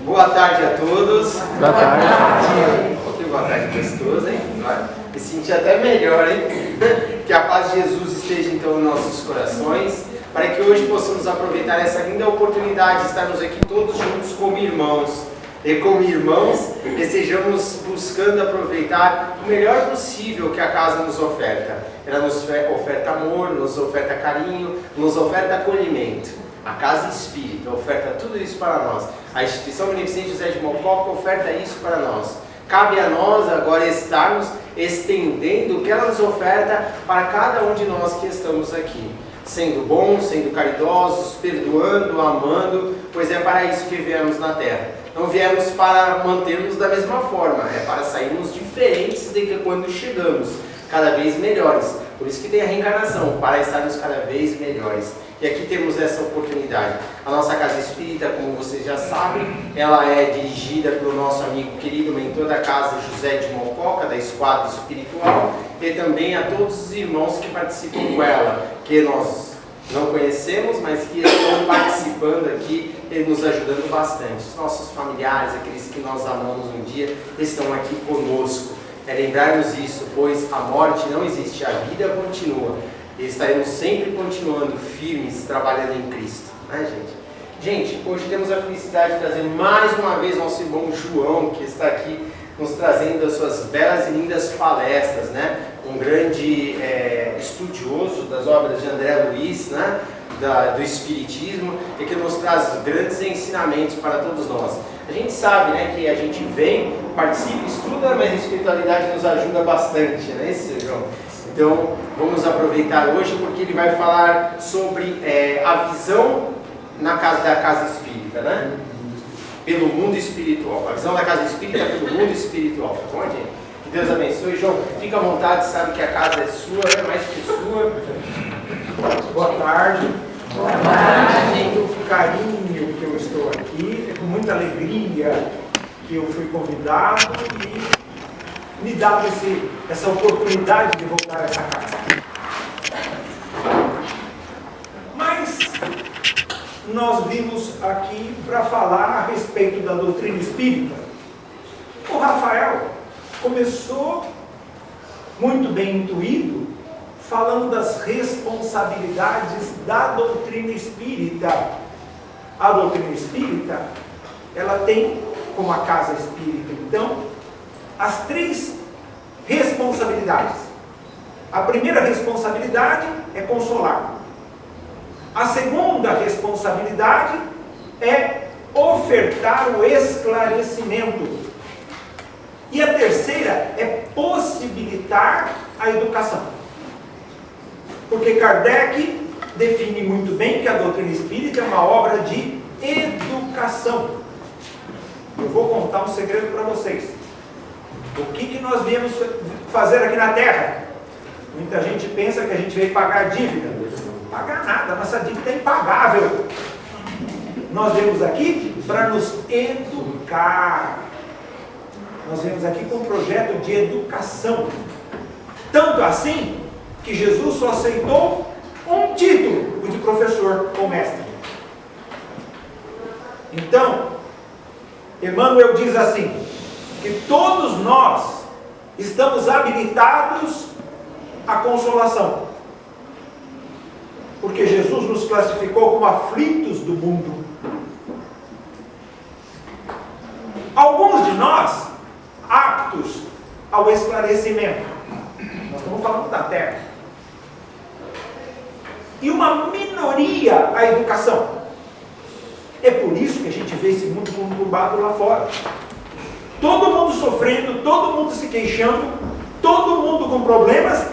Boa tarde a todos. Boa tarde. Que boa tarde gostosa, hein? Me senti até melhor, hein? Que a paz de Jesus esteja então em nossos corações, para que hoje possamos aproveitar essa linda oportunidade de estarmos aqui todos juntos como irmãos. E como irmãos, estejamos buscando aproveitar o melhor possível que a casa nos oferta. Ela nos oferta amor, nos oferta carinho, nos oferta acolhimento. A Casa Espírita oferta tudo isso para nós. A Instituição Beneficente José de Mococa oferta isso para nós. Cabe a nós agora estarmos estendendo o que ela nos oferta para cada um de nós que estamos aqui. Sendo bons, sendo caridosos, perdoando, amando, pois é para isso que viemos na Terra. Não viemos para mantermos da mesma forma, é para sairmos diferentes do que quando chegamos, cada vez melhores. Por isso que tem a reencarnação, para estarmos cada vez melhores. E aqui temos essa oportunidade. A nossa Casa Espírita, como vocês já sabem, ela é dirigida pelo nosso amigo querido mentor da casa, José de Mococa, da Esquadra Espiritual, e também a todos os irmãos que participam com ela, que nós não conhecemos, mas que estão participando aqui e nos ajudando bastante. Os nossos familiares, aqueles que nós amamos um dia, estão aqui conosco. É lembrarmos isso, pois a morte não existe, a vida continua. E estaremos sempre continuando firmes, trabalhando em Cristo, né, gente? Gente, hoje temos a felicidade de trazer mais uma vez nosso irmão João, que está aqui nos trazendo as suas belas e lindas palestras, né? Um grande estudioso das obras de André Luiz, né? Do Espiritismo, e que nos traz grandes ensinamentos para todos nós. A gente sabe, né, que a gente vem, participa, estuda, mas a espiritualidade nos ajuda bastante, né, seu João? Então, vamos aproveitar hoje porque ele vai falar sobre a visão da Casa Espírita, né? Pelo mundo espiritual. A visão da Casa Espírita pelo mundo espiritual. Tá bom, gente? Que Deus abençoe. João, fica à vontade, sabe que a casa é sua, é mais que sua. Boa tarde. Boa tarde. Com muito carinho que eu estou aqui, é com muita alegria que eu fui convidado e me dado essa oportunidade de voltar a essa casa. Mas nós vimos aqui para falar a respeito da doutrina espírita. O Rafael começou muito bem intuído, falando das responsabilidades da doutrina espírita. A doutrina espírita, ela tem, como a Casa Espírita, então, as três responsabilidades. A primeira responsabilidade é consolar. A segunda responsabilidade é ofertar o esclarecimento. E a terceira é possibilitar a educação. Porque Kardec define muito bem que a doutrina espírita é uma obra de educação. Eu vou contar um segredo para vocês. O que nós viemos fazer aqui na Terra? Muita gente pensa que a gente veio pagar dívida. Pagar nada, nossa dívida é impagável. Nós viemos aqui para nos educar. Nós viemos aqui com um projeto de educação. Tanto assim que Jesus só aceitou um título, o de professor ou mestre. Então, Emmanuel diz assim, que todos nós estamos habilitados à consolação. Porque Jesus nos classificou como aflitos do mundo. Alguns de nós aptos ao esclarecimento. Nós estamos falando da Terra. E uma minoria à educação. É por isso que a gente vê esse mundo conturbado lá fora. Todo mundo sofrendo, todo mundo se queixando, todo mundo com problemas.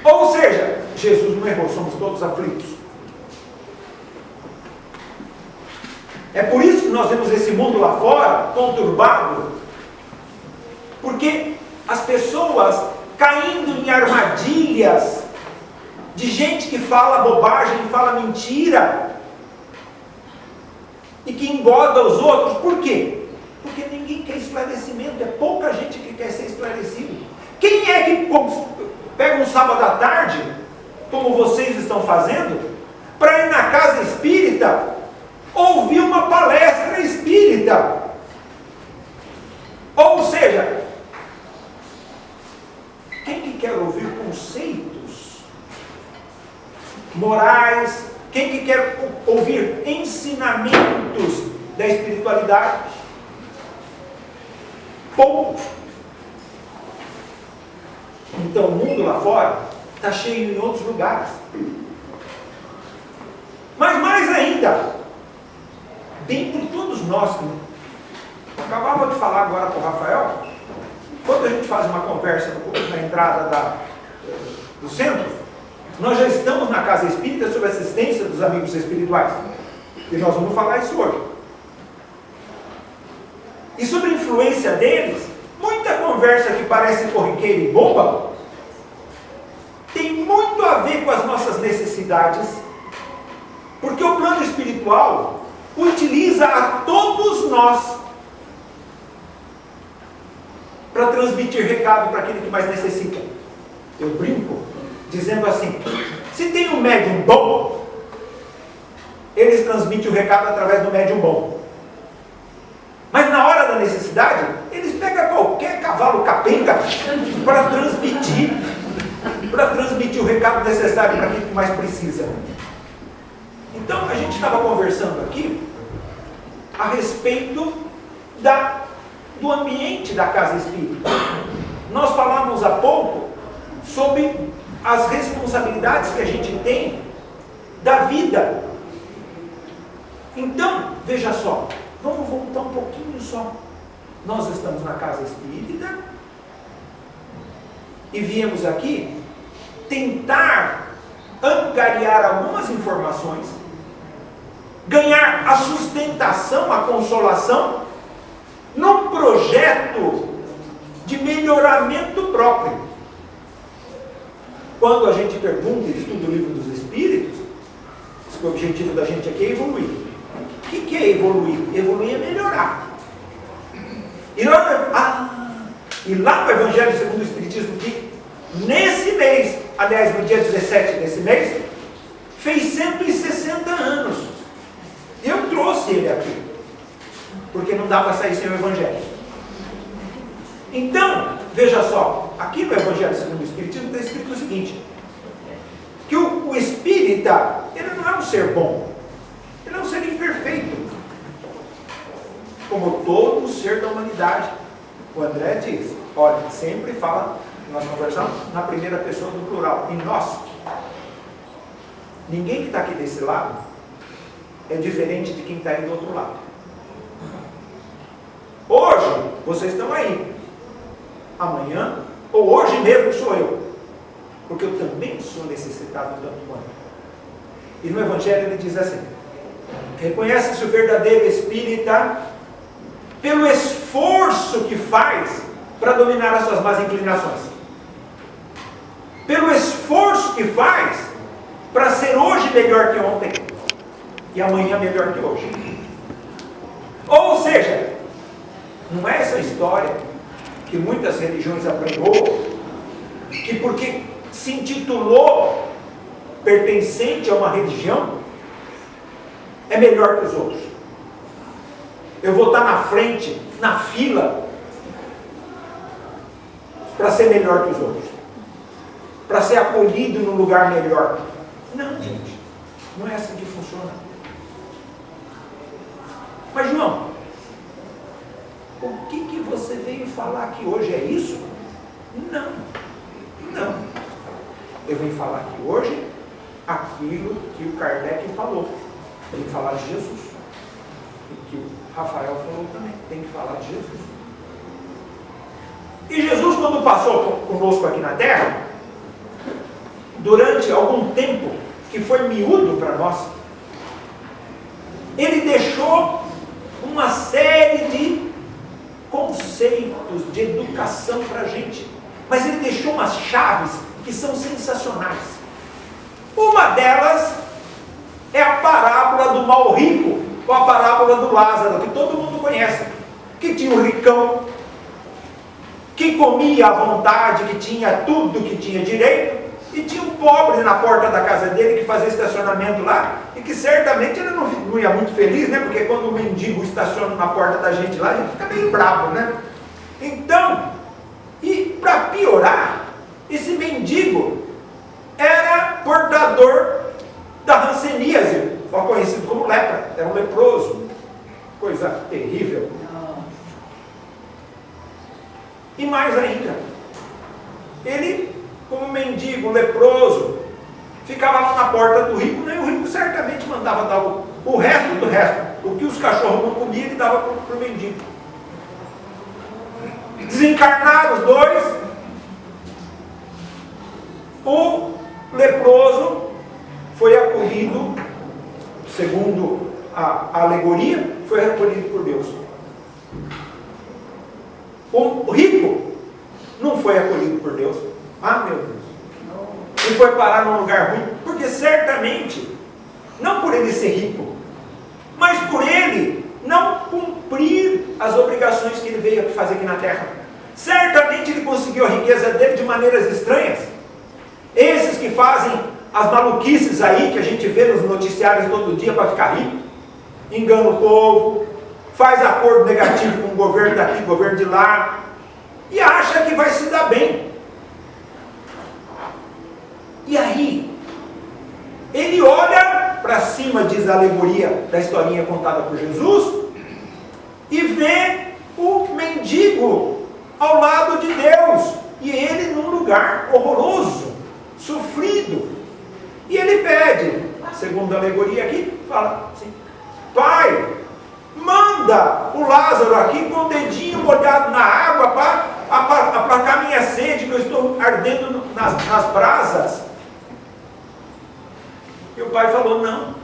Ou seja, Jesus não errou, somos todos aflitos. É por isso que nós vemos esse mundo lá fora, conturbado, porque as pessoas caindo em armadilhas de gente que fala bobagem, fala mentira, e que engoda os outros. Por quê? Porque ninguém quer esclarecimento, é pouca gente que quer ser esclarecido. Quem é que pega um sábado à tarde, como vocês estão fazendo, para ir na casa espírita, ouvir uma palestra espírita? Ou seja, quem que quer ouvir conceitos morais, quem que quer ouvir ensinamentos da espiritualidade? Pouco. Então o mundo lá fora está cheio em outros lugares. Mas mais ainda, dentre todos nós, eu acabava de falar agora com o Rafael, quando a gente faz uma conversa na entrada do centro, nós já estamos na casa espírita sob a assistência dos amigos espirituais. E nós vamos falar isso hoje. E sobre a influência deles, muita conversa que parece corriqueira e boba, tem muito a ver com as nossas necessidades, porque o plano espiritual utiliza a todos nós para transmitir recado para aquele que mais necessita. Eu brinco dizendo assim: se tem um médium bom, eles transmitem o recado através do médium bom. Mas na hora da necessidade, eles pegam qualquer cavalo capenga para transmitir o recado necessário para quem mais precisa. Então a gente estava conversando aqui a respeito do ambiente da casa espírita. Nós falamos há pouco sobre as responsabilidades que a gente tem da vida. Então, veja só, vamos voltar um pouquinho só. Nós estamos na casa espírita e viemos aqui tentar angariar algumas informações, ganhar a sustentação, a consolação, num projeto de melhoramento próprio. Quando a gente pergunta e estuda o livro dos Espíritos, o objetivo da gente aqui é evoluir. O que é evoluir? Evoluir é melhorar. E lá no Evangelho segundo o Espiritismo, que nesse mês, aliás, no dia 17 desse mês, fez 160 anos. Eu trouxe ele aqui, porque não dá para sair sem o Evangelho. Então, veja só, aqui no Evangelho segundo o Espiritismo está escrito o seguinte: que o espírita, ele não é um ser bom, ele é um ser imperfeito, como todo ser da humanidade. O André diz, olha, sempre fala, nós conversamos na primeira pessoa do plural, em nós. Ninguém que está aqui desse lado é diferente de quem está aí do outro lado. Hoje, vocês estão aí. Amanhã, ou hoje mesmo sou eu. Porque eu também sou necessitado tanto quanto. E no Evangelho ele diz assim: reconhece-se o verdadeiro espírita pelo esforço que faz para dominar as suas más inclinações. Pelo esforço que faz para ser hoje melhor que ontem e amanhã melhor que hoje. Ou seja, não é essa história que muitas religiões apregou, que porque se intitulou pertencente a uma religião é melhor que os outros. Eu vou estar na frente, na fila, para ser melhor que os outros, para ser acolhido num lugar melhor. Não, gente, não é assim que funciona. Mas João, o que você veio falar aqui hoje? É isso? Não. Eu vim falar aqui hoje aquilo que o Kardec falou. Tem que falar de Jesus. E que o Rafael falou também. Tem que falar de Jesus. E Jesus, quando passou conosco aqui na Terra, durante algum tempo, que foi miúdo para nós, ele deixou uma série de conceitos de educação para a gente. Mas ele deixou umas chaves que são sensacionais. Uma delas é a parábola do mal rico, ou a parábola do Lázaro, que todo mundo conhece. Que tinha um ricão, que comia à vontade, que tinha tudo que tinha direito, e tinha um pobre na porta da casa dele que fazia estacionamento lá, e que certamente ele não ia muito feliz, né? Porque quando o mendigo estaciona na porta da gente lá, a gente fica meio bravo, né? Então, e para piorar, esse mendigo era portador da hanseníase, conhecido como lepra, era um leproso, coisa terrível. E mais ainda, ele, como mendigo, leproso, ficava lá na porta do rico, né? O rico certamente mandava dar o resto do resto, o que os cachorros não comiam, ele dava para o mendigo. Desencarnaram os dois, o leproso foi acolhido, segundo a alegoria, foi acolhido por Deus. O rico não foi acolhido por Deus. Ah, meu Deus. Ele foi parar num lugar ruim, porque certamente, não por ele ser rico, mas por ele não cumprir as obrigações que ele veio fazer aqui na terra. Certamente ele conseguiu a riqueza dele de maneiras estranhas. Esses que fazem as maluquices aí, que a gente vê nos noticiários todo dia para ficar rico, engana o povo, faz acordo negativo com o governo daqui, governo de lá, e acha que vai se dar bem. E aí, ele olha para cima, diz a alegoria da historinha contada por Jesus, e vê o mendigo ao lado de Deus, e ele num lugar horroroso, sofrido. E ele pede, segundo a alegoria aqui, fala assim: Pai, manda o Lázaro aqui com o dedinho molhado na água para aplacar minha sede, que eu estou ardendo nas brasas. E o pai falou: não,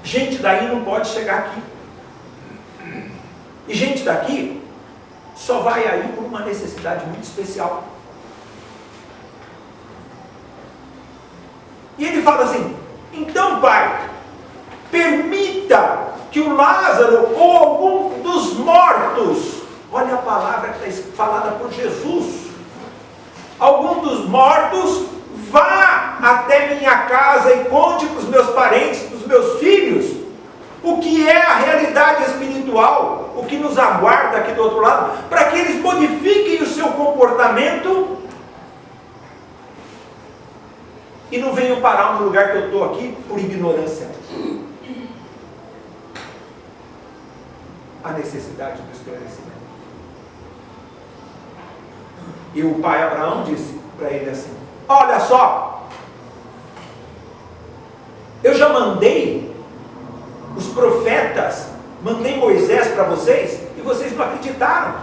gente daí não pode chegar aqui. E gente daqui só vai aí por uma necessidade muito especial. E ele fala assim: então, pai, permita que o Lázaro ou algum dos mortos, olha a palavra que está falada por Jesus, algum dos mortos vá até minha casa e conte para os meus parentes, para os meus filhos, o que é a realidade espiritual, o que nos aguarda aqui do outro lado, para que eles modifiquem o seu comportamento e não venham parar no lugar que eu estou aqui por ignorância. A necessidade do esclarecimento. E o pai Abraão disse para ele assim: olha só, eu já mandei os profetas, mandei Moisés para vocês, e vocês não acreditaram.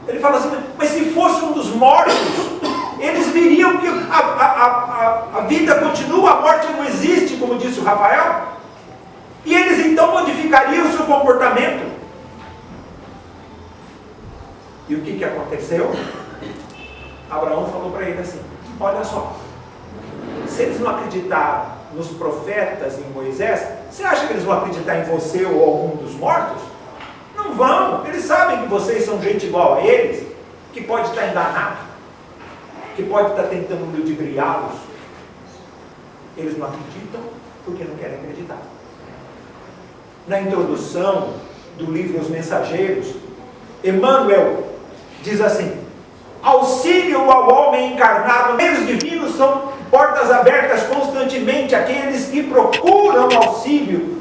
Ele fala assim: mas se fosse um dos mortos, eles viriam que a vida continua, a morte não existe, como disse o Rafael, e eles então modificariam o seu comportamento. E o que aconteceu? Abraão falou para ele assim: olha só, se eles não acreditaram nos profetas e em Moisés, você acha que eles vão acreditar em você ou algum dos mortos? Não vão. Eles sabem que vocês são gente igual a eles, que pode estar enganado, que pode estar tentando ludibriá-los. Eles não acreditam porque não querem acreditar. Na introdução do livro Os Mensageiros, Emmanuel diz assim: auxílio ao homem encarnado, meios divinos são portas abertas constantemente àqueles que procuram auxílio.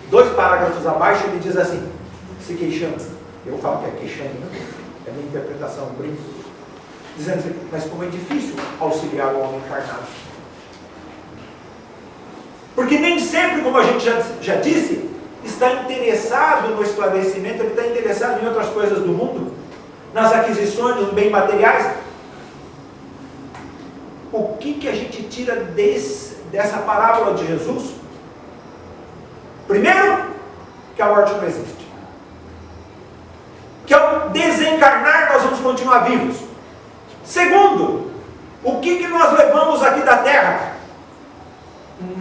2 parágrafos abaixo ele diz assim, se queixando, eu falo que é queixando, né? É a minha interpretação, brinco, dizendo assim: mas como é difícil auxiliar o homem encarnado, porque nem sempre, como a gente já disse, está interessado no esclarecimento, ele está interessado em outras coisas do mundo, nas aquisições, nos bens materiais. O que a gente tira dessa parábola de Jesus? Primeiro, que a morte não existe, que ao desencarnar nós vamos continuar vivos. Segundo, o que nós levamos aqui da terra?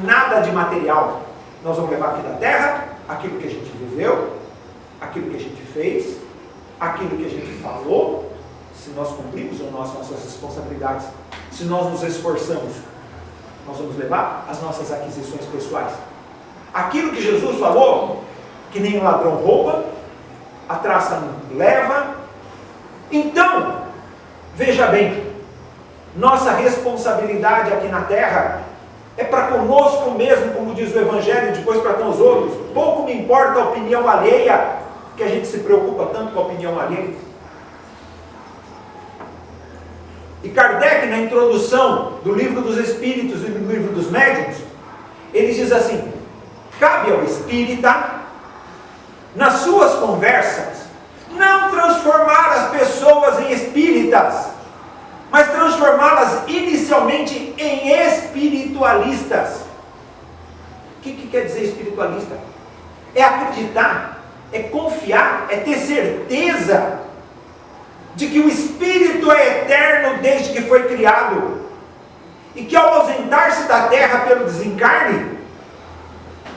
Nada de material. Nós vamos levar aqui da terra aquilo que a gente viveu, aquilo que a gente fez, aquilo que a gente falou, se nós cumprimos as nossas responsabilidades, se nós nos esforçamos, nós vamos levar as nossas aquisições pessoais. Aquilo que Jesus falou, que nem ladrão rouba, a traça leva. Então, veja bem, nossa responsabilidade aqui na terra é para conosco mesmo, como diz o Evangelho, e depois para com os outros. Pouco me importa a opinião alheia, que a gente se preocupa tanto com a opinião alheia. E Kardec, na introdução do Livro dos Espíritos e do Livro dos Médiuns, ele diz assim: cabe ao espírita, nas suas conversas, não transformar as pessoas em espíritas, mas transformá-las inicialmente em espiritualistas. O que quer dizer espiritualista? É acreditar, é confiar, é ter certeza de que o espírito é eterno desde que foi criado, e que ao ausentar-se da terra pelo desencarne,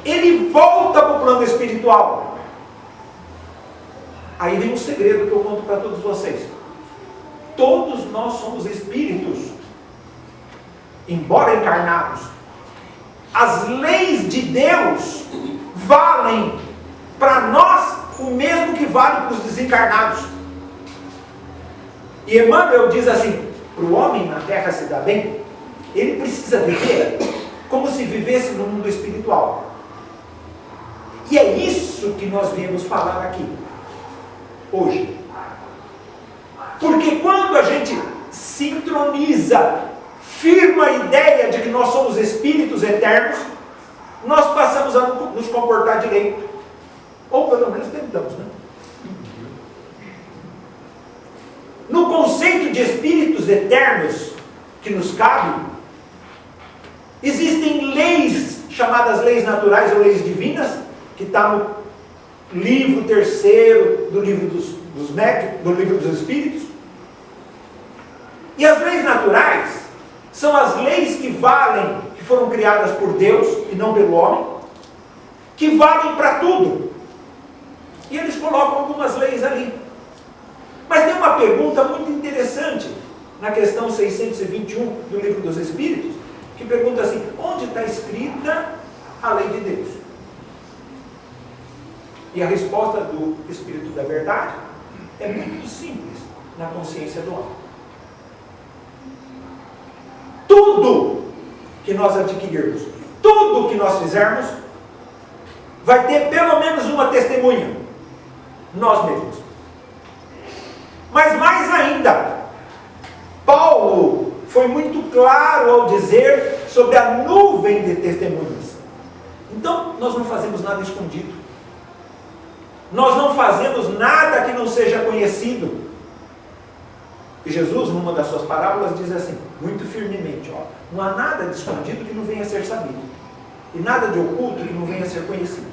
ele volta para o plano espiritual. Aí vem um segredo que eu conto para todos vocês. Todos nós somos espíritos, embora encarnados. As leis de Deus valem para nós o mesmo que vale para os desencarnados. E Emmanuel diz assim: para o homem na terra se dar bem, ele precisa viver como se vivesse no mundo espiritual. E é isso que nós viemos falar aqui hoje. Porque quando a gente sincroniza, firma a ideia de que nós somos espíritos eternos, nós passamos a nos comportar direito. Ou pelo menos tentamos, né? No conceito de espíritos eternos que nos cabe, existem leis chamadas leis naturais ou leis divinas, que está no livro 3º do livro dos médiuns, do livro dos espíritos. E as leis naturais são as leis que valem, que foram criadas por Deus e não pelo homem, que valem para tudo. E eles colocam algumas leis ali. Mas tem uma pergunta muito interessante na questão 621 do livro dos Espíritos, que pergunta assim: onde está escrita a lei de Deus? E a resposta do Espírito da Verdade é muito simples na consciência do homem. Tudo que nós adquirirmos, tudo que nós fizermos, vai ter pelo menos uma testemunha: nós mesmos. Mas mais ainda, Paulo foi muito claro ao dizer sobre a nuvem de testemunhas. Então, nós não fazemos nada escondido. Nós não fazemos nada que não seja conhecido. E Jesus, numa das suas parábolas, diz assim, muito firmemente: ó, não há nada de escondido que não venha a ser sabido, e nada de oculto que não venha a ser conhecido.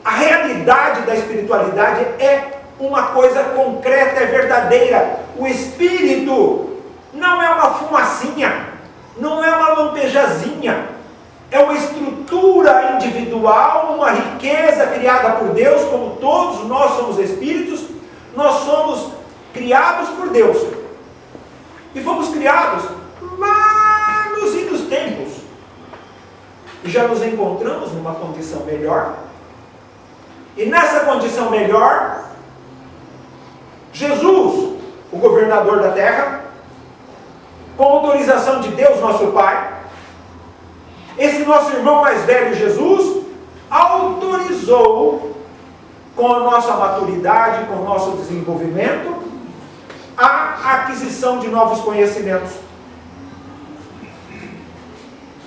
A realidade da espiritualidade é uma coisa concreta, é verdadeira. O espírito não é uma fumacinha, não é uma lampejazinha, é uma estrutura individual, uma riqueza criada por Deus. Como todos nós somos espíritos, nós somos criados por Deus, e fomos criados lá nos idos tempos, e já nos encontramos numa condição melhor. E nessa condição melhor, Jesus, o governador da terra, com autorização de Deus nosso Pai, esse nosso irmão mais velho Jesus, autorizou, com a nossa maturidade, com o nosso desenvolvimento, a aquisição de novos conhecimentos.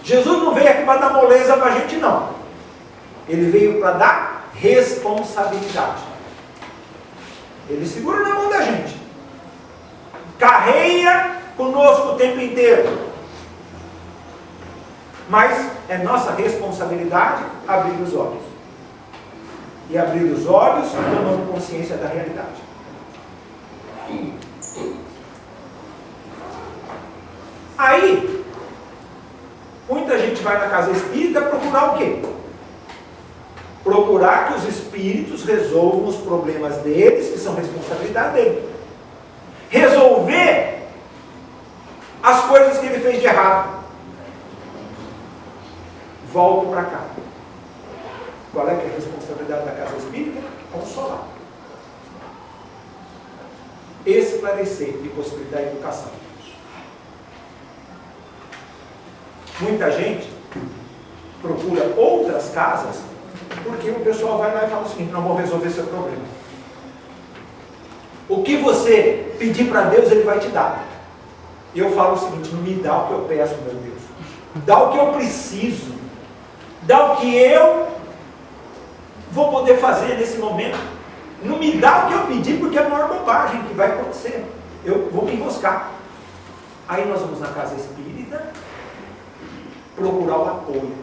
Jesus não veio aqui para dar moleza para a gente, não. Ele veio para dar responsabilidade. Ele segura na mão da gente, carreia conosco o tempo inteiro, mas é nossa responsabilidade abrir os olhos, e abrir os olhos tomando consciência da realidade. Aí muita gente vai na casa espírita procurar o quê? Procurar que os espíritos resolvam os problemas deles, que são responsabilidade dele. Resolver as coisas que ele fez de errado. Volto para cá. Qual é que é a responsabilidade da casa espírita? Consolar, esclarecer e possibilitar educação. Muita gente procura outras casas porque o pessoal vai lá e fala o seguinte: não vou resolver seu problema. O que você pedir para Deus, Ele vai te dar. E eu falo o seguinte: não me dá o que eu peço, meu Deus. Dá o que eu preciso. Dá o que eu vou poder fazer nesse momento. Não me dá o que eu pedi, porque é a maior bobagem que vai acontecer. Eu vou me enroscar. Aí nós vamos na casa espírita procurar o apoio.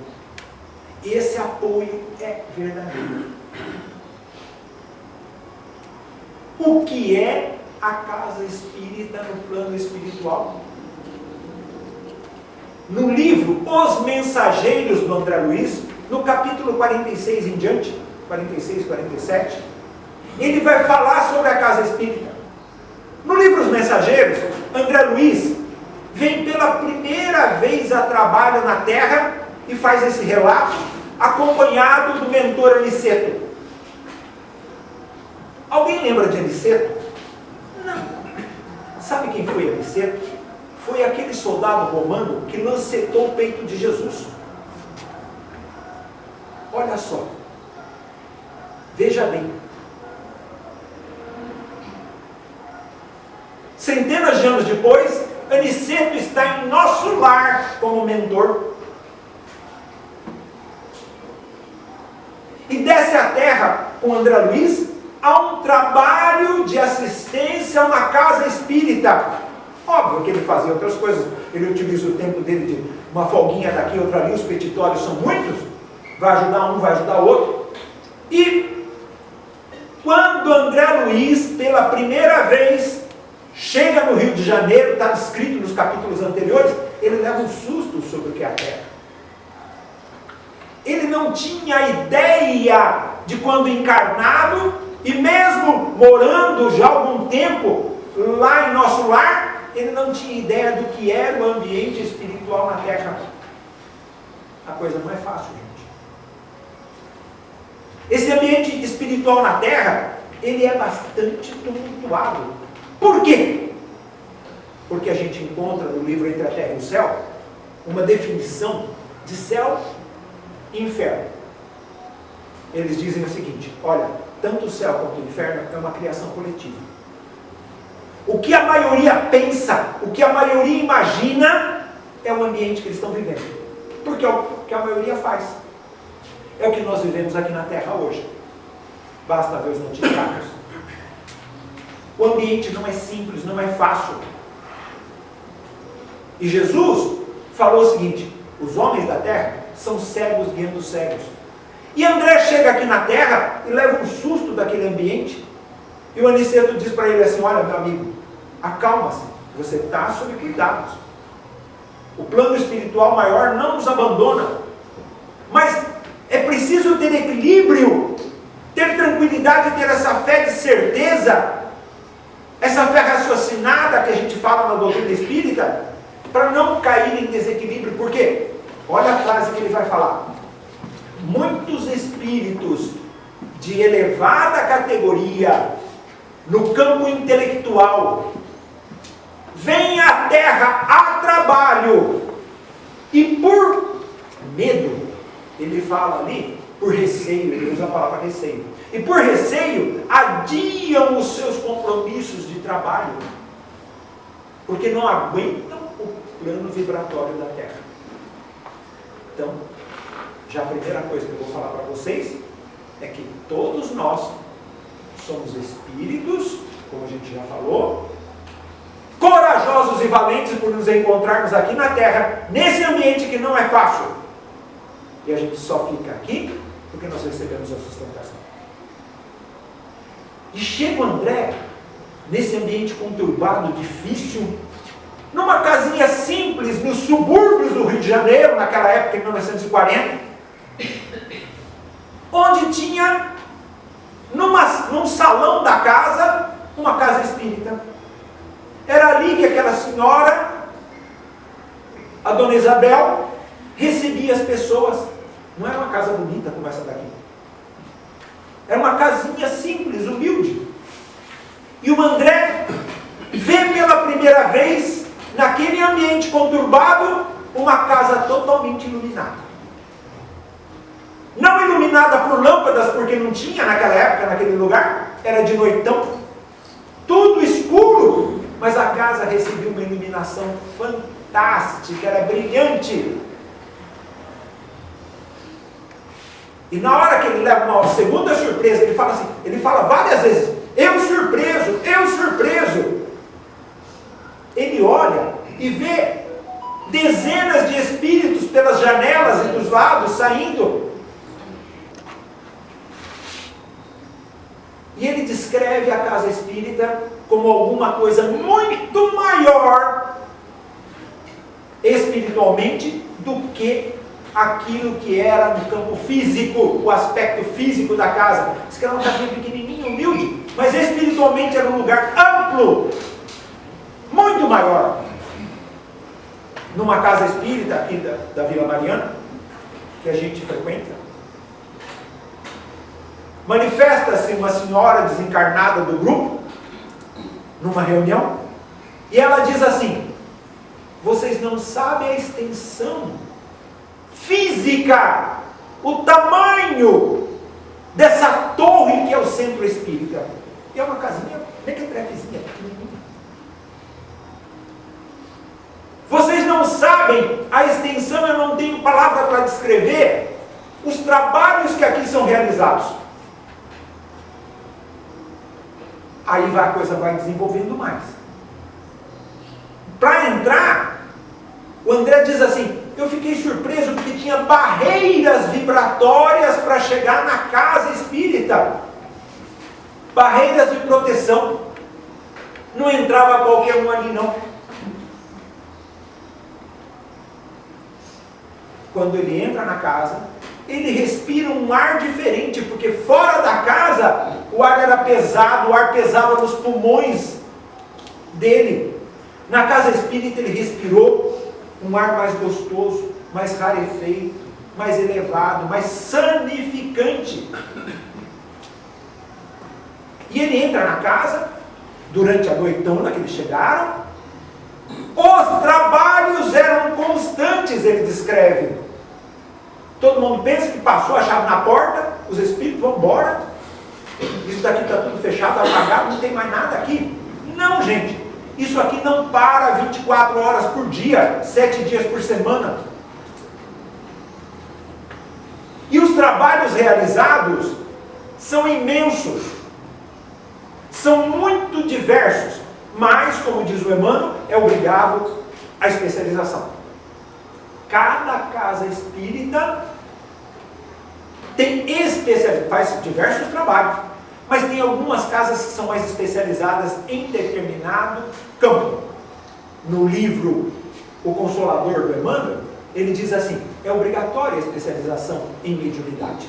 Esse apoio é verdadeiro. O que é a casa espírita no plano espiritual? No livro Os Mensageiros do André Luiz, no capítulo 46 em diante, 46, 47, ele vai falar sobre a casa espírita. No livro Os Mensageiros, André Luiz vem pela primeira vez a trabalho na Terra e faz esse relato, acompanhado do mentor Aniceto. Alguém lembra de Aniceto? Não. Sabe quem foi Aniceto? Foi aquele soldado romano que lancetou o peito de Jesus. Olha só. Veja bem. Centenas de anos depois, Aniceto está em nosso lar como mentor. E desce à terra com André Luiz a um trabalho de assistência a uma casa espírita. Óbvio que ele fazia outras coisas. Ele utiliza o tempo dele de uma folguinha daqui, outra ali. Os petitórios são muitos. Vai ajudar um, vai ajudar o outro. E quando André Luiz, pela primeira vez, chega no Rio de Janeiro, está descrito nos capítulos anteriores, ele leva um susto sobre o que é a Terra. Ele não tinha ideia de quando encarnado, e mesmo morando já há algum tempo lá em nosso lar, ele não tinha ideia do que era o ambiente espiritual na Terra. A coisa não é fácil, gente. Esse ambiente espiritual na Terra, ele é bastante tumultuado. Por quê? Porque a gente encontra no livro Entre a Terra e o Céu uma definição de céu e inferno. Eles dizem o seguinte: olha, tanto o céu quanto o inferno é uma criação coletiva. O que a maioria pensa, o que a maioria imagina, é o ambiente que eles estão vivendo. Porque é o que a maioria faz. É o que nós vivemos aqui na Terra hoje. Basta ver os noticiários. O ambiente não é simples, não é fácil. E Jesus falou o seguinte: os homens da Terra são cegos guiando os cegos. E André chega aqui na Terra e leva um susto daquele ambiente. E o Aniceto diz para ele assim: olha, meu amigo, acalma-se, você está sob cuidados. O plano espiritual maior não nos abandona. Mas é preciso ter equilíbrio, ter tranquilidade, ter essa fé de certeza, essa fé raciocinada que a gente fala na doutrina espírita, para não cair em desequilíbrio. Por quê? Olha a frase que ele vai falar: muitos espíritos de elevada categoria no campo intelectual vêm à Terra a trabalho e por medo, ele fala ali, por receio, ele usa a palavra receio, e por receio adiam os seus compromissos de trabalho, porque não aguentam o plano vibratório da Terra. Então, já a primeira coisa que eu vou falar para vocês é que todos nós somos espíritos, como a gente já falou, corajosos e valentes por nos encontrarmos aqui na Terra, nesse ambiente que não é fácil. E a gente só fica aqui porque nós recebemos a sustentação. E chega o André, nesse ambiente conturbado, difícil, numa casinha simples, nos subúrbios do Rio de Janeiro, naquela época, em 1940, onde tinha, num salão da casa, uma casa espírita. Era ali que aquela senhora, a dona Isabel, recebia as pessoas. Não era uma casa bonita como essa daqui. Era uma casinha simples, humilde. E o André vê pela primeira vez, naquele ambiente conturbado, uma casa totalmente iluminada. Não iluminada por lâmpadas, porque não tinha naquela época, naquele lugar, era de noitão, tudo escuro, mas a casa recebeu uma iluminação fantástica, era brilhante. E na hora que ele leva uma segunda surpresa, ele fala assim, ele fala várias vezes, eu surpreso, eu surpreso. Ele olha e vê dezenas de espíritos pelas janelas e dos lados saindo. E ele descreve a casa espírita como alguma coisa muito maior espiritualmente do que aquilo que era no campo físico, o aspecto físico da casa. Diz que era uma casinha pequenininha, humilde, mas espiritualmente era um lugar amplo, muito maior. Numa casa espírita aqui da Vila Mariana, que a gente frequenta, manifesta-se uma senhora desencarnada do grupo, numa reunião, e ela diz assim, vocês não sabem a extensão física, o tamanho dessa torre que é o centro espírita. E é uma casinha, mequetrepezinha, pequenininha. Vocês não sabem a extensão, eu não tenho palavra para descrever os trabalhos que aqui são realizados. Aí a coisa vai desenvolvendo mais. Para entrar, o André diz assim, eu fiquei surpreso porque tinha barreiras vibratórias para chegar na casa espírita. Barreiras de proteção. Não entrava qualquer um ali não. Quando ele entra na casa, ele respira um ar diferente, porque fora da casa o ar era pesado, o ar pesava nos pulmões dele. Na casa espírita ele respirou um ar mais gostoso, mais rarefeito, mais elevado, mais sanificante. E ele entra na casa, durante a noitona que eles chegaram, os trabalhos eram constantes, ele descreve. Todo mundo pensa que passou a chave na porta, os espíritos vão embora, isso daqui está tudo fechado, apagado, não tem mais nada aqui. Não, gente, isso aqui não para 24 horas por dia, 7 dias por semana. E os trabalhos realizados são imensos, são muito diversos, mas, como diz o Emmanuel, é obrigado à especialização. Cada casa espírita tem faz diversos trabalhos, mas tem algumas casas que são mais especializadas em determinado campo. No livro O Consolador do Emmanuel, ele diz assim, é obrigatória a especialização em mediunidade.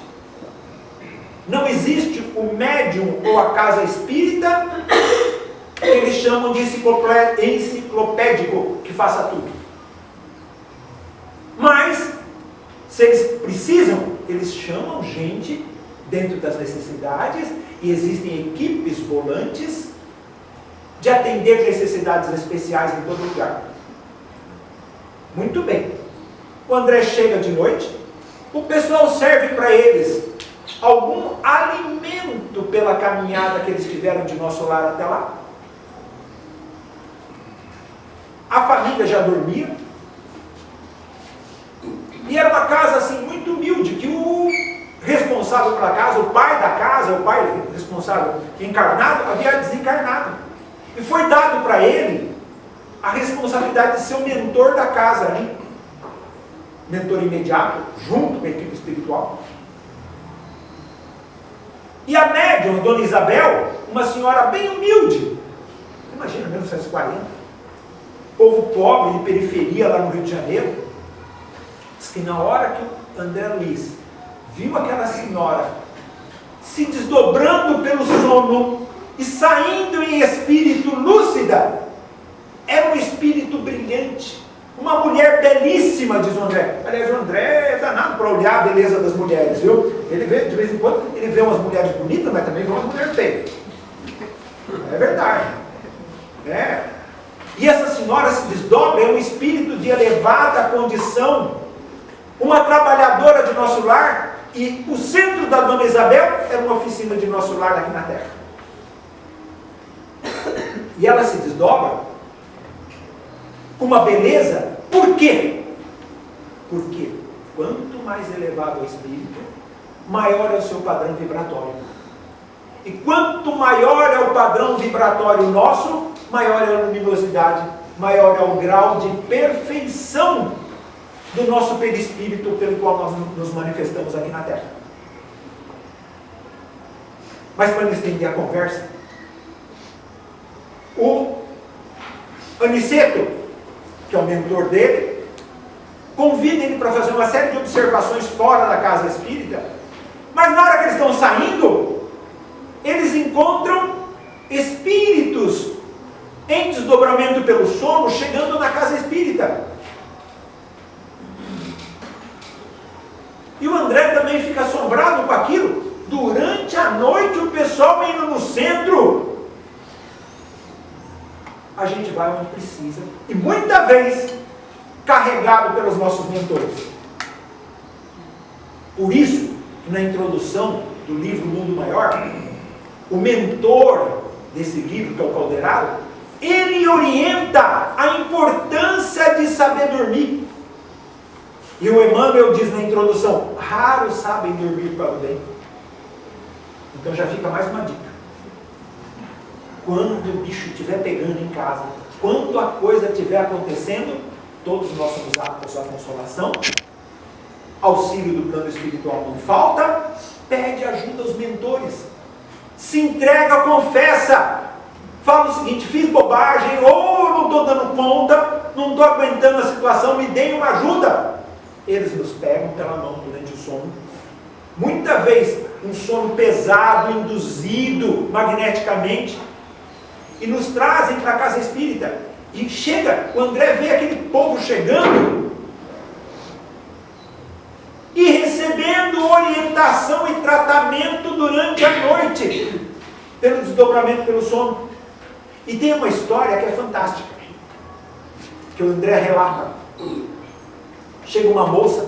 Não existe o médium ou a casa espírita que eles chamam de enciclopédico, que faça tudo. Mas, se eles precisam, eles chamam gente dentro das necessidades e existem equipes volantes de atender necessidades especiais em todo lugar. Muito bem. O André chega de noite, o pessoal serve para eles algum alimento pela caminhada que eles tiveram de nosso lar até lá. A família já dormia. E era uma casa assim muito humilde, que o responsável pela casa, o pai da casa, o pai responsável encarnado, havia desencarnado. E foi dado para ele a responsabilidade de ser o mentor da casa ali. Mentor imediato, junto com a equipe espiritual. E a médium, a dona Isabel, uma senhora bem humilde, imagina, 1940, povo pobre de periferia lá no Rio de Janeiro, diz que na hora que o André Luiz viu aquela senhora se desdobrando pelo sono e saindo em espírito lúcida, era um espírito brilhante, Uma mulher belíssima, diz o André. Aliás, o André é danado para olhar a beleza das mulheres, viu? Ele vê, de vez em quando, ele vê umas mulheres bonitas, mas também vê umas mulheres feias. É verdade. É. E essa senhora se desdobra, é um espírito de elevada condição, uma trabalhadora de nosso lar, e o centro da Dona Isabel era uma oficina de nosso lar aqui na terra. E ela se desdobra com uma beleza. Por quê? Porque quanto mais elevado é o espírito, maior é o seu padrão vibratório. E quanto maior é o padrão vibratório nosso, maior é a luminosidade, maior é o grau de perfeição do nosso perispírito pelo qual nós nos manifestamos aqui na Terra. Mas para estender a conversa, o Aniceto, que é o mentor dele, convida ele para fazer uma série de observações fora da casa espírita, mas na hora que eles estão saindo, eles encontram espíritos em desdobramento pelo sono, chegando na casa espírita. E o André também fica assombrado com aquilo. Durante a noite, o pessoal indo no centro. A gente vai onde precisa. E muita vez, carregado pelos nossos mentores. Por isso, na introdução do livro Mundo Maior, o mentor desse livro, que é o Calderaro, ele orienta a importância de saber dormir. E o Emmanuel diz na introdução: raros sabem dormir para o bem. Então já fica mais uma dica. Quando o bicho estiver pegando em casa, quando a coisa estiver acontecendo, todos nós somos aptos à consolação. Auxílio do plano espiritual não falta. Pede ajuda aos mentores. Se entrega, confessa. Fala o seguinte: fiz bobagem, ou não estou dando conta, não estou aguentando a situação, me deem uma ajuda. Eles nos pegam pela mão durante o sono. Muita vez um sono pesado, induzido magneticamente, e nos trazem para a casa espírita. E chega, o André vê aquele povo chegando e recebendo orientação e tratamento durante a noite, pelo desdobramento pelo sono. E tem uma história que é fantástica, que o André relata. Chega uma moça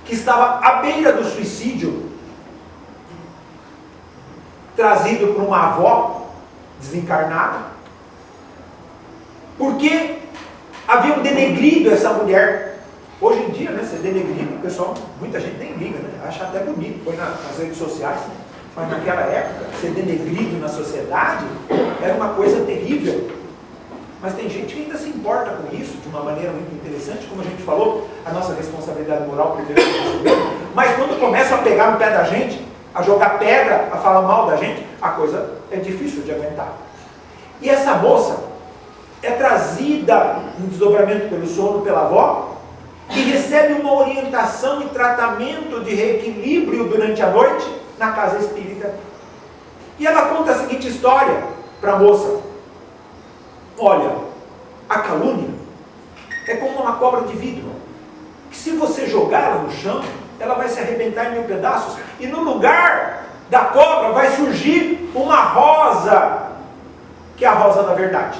que estava à beira do suicídio, trazido por uma avó desencarnada, porque haviam denegrido essa mulher. Hoje em dia, né, ser denegrido, o pessoal, muita gente nem liga, né, acha até bonito, põe nas redes sociais, mas naquela época, ser denegrido na sociedade era uma coisa terrível. Mas tem gente que ainda se importa com isso de uma maneira muito interessante, como a gente falou, a nossa responsabilidade moral primeiro. Mas quando começam a pegar no pé da gente, a jogar pedra, a falar mal da gente, a coisa é difícil de aguentar. E essa moça é trazida no desdobramento pelo sono pela avó e recebe uma orientação e tratamento de reequilíbrio durante a noite na casa espírita. E ela conta a seguinte história para a moça: olha, a calúnia é como uma cobra de vidro, que se você jogar ela no chão, ela vai se arrebentar em mil pedaços, e no lugar da cobra vai surgir uma rosa, que é a rosa da verdade.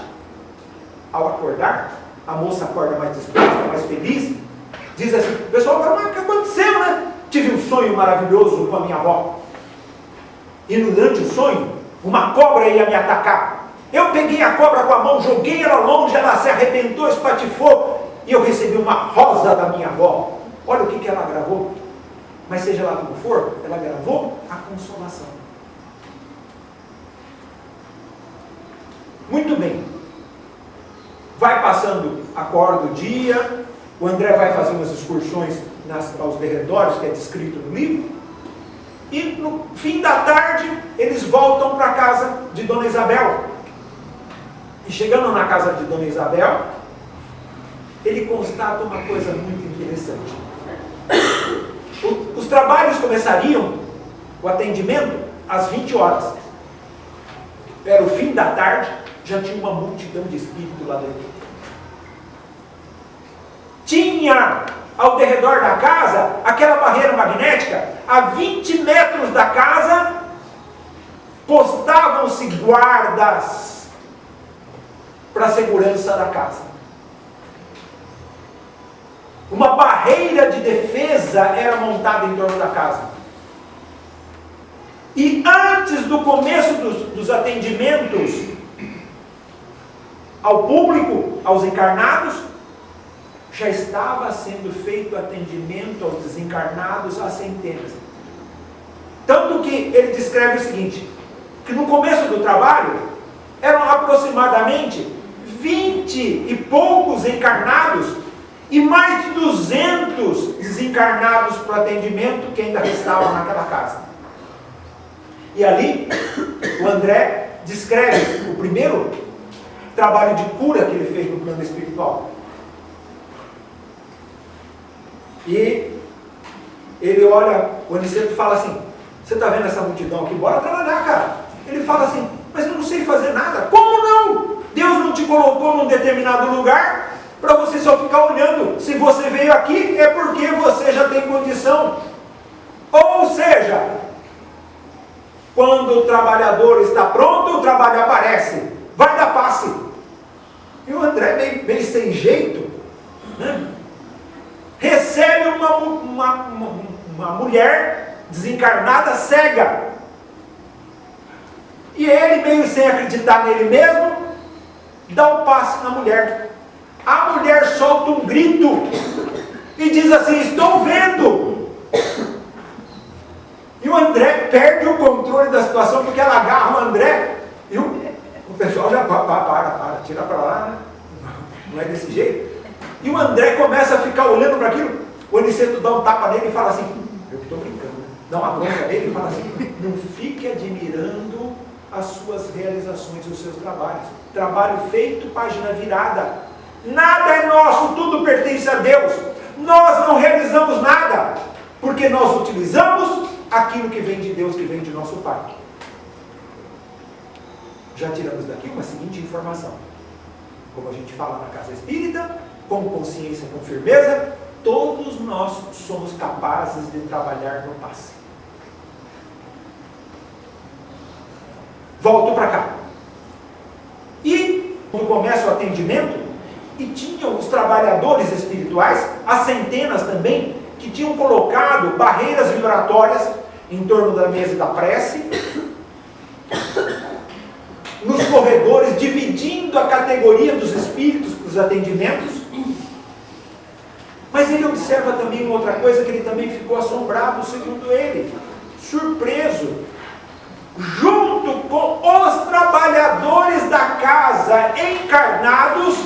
Ao acordar, a moça acorda mais disposta, mais feliz, diz assim: pessoal, mas o que aconteceu, né? Tive um sonho maravilhoso com a minha avó, e durante o sonho, uma cobra ia me atacar. Eu peguei a cobra com a mão, joguei ela longe, ela se arrebentou, espatifou, e eu recebi uma rosa da minha avó. Olha o que ela gravou. Mas seja lá como for, ela gravou a consolação. Muito bem. Vai passando, acorda o dia, o André vai fazer umas excursões aos derredores, que é descrito no livro, e no fim da tarde, eles voltam para a casa de Dona Isabel. E chegando na casa de Dona Isabel, ele constata uma coisa muito interessante. Os trabalhos começariam, o atendimento, às 20 horas. Era o fim da tarde, já tinha uma multidão de espíritos lá dentro. tinha ao derredor da casa aquela barreira magnética. A 20 metros da casa postavam-se guardas para a segurança da casa. Uma barreira de defesa era montada em torno da casa. E antes do começo dos atendimentos ao público, aos encarnados, já estava sendo feito atendimento aos desencarnados a centenas. Tanto que ele descreve o seguinte, que no começo do trabalho, eram aproximadamente 20 e poucos encarnados e mais de 200 desencarnados para o atendimento que ainda restavam naquela casa. E ali, o André descreve o primeiro trabalho de cura que ele fez no plano espiritual. E ele olha, o Aniceto fala assim, você está vendo essa multidão aqui? Bora trabalhar, cara. Ele fala assim, mas eu não sei fazer nada. Como não? Deus não te colocou num determinado lugar para você só ficar olhando. Se você veio aqui, é porque você já tem condição. Ou seja, quando o trabalhador está pronto, o trabalho aparece. Vai dar passe. E o André, meio sem jeito, né? Recebe uma mulher desencarnada, cega. E ele, meio sem acreditar nele mesmo, dá um passe na mulher. A mulher solta um grito e diz assim, estou vendo. E o André perde o controle da situação, porque ela agarra o André e o pessoal já para, tira para lá, né? Não é desse jeito. E o André começa a ficar olhando para aquilo. O Aniceto dá um tapa nele e fala assim, eu estou brincando, né? Dá uma bronca nele e fala assim, não fique admirando as suas realizações, os seus trabalhos. Trabalho feito, página virada. Nada é nosso, tudo pertence a Deus. Nós não realizamos nada, porque nós utilizamos aquilo que vem de Deus, que vem de nosso Pai. Já tiramos daqui uma seguinte informação. Como a gente fala na casa espírita, com consciência, com firmeza, todos nós somos capazes de trabalhar no passe. Volto para cá. E quando começa o atendimento, e tinham os trabalhadores espirituais, as centenas também, que tinham colocado barreiras vibratórias em torno da mesa da prece, nos corredores, dividindo a categoria dos espíritos para os atendimentos. Mas ele observa também uma outra coisa, que ele também ficou assombrado, segundo ele, surpreso. Junto com os trabalhadores da casa encarnados,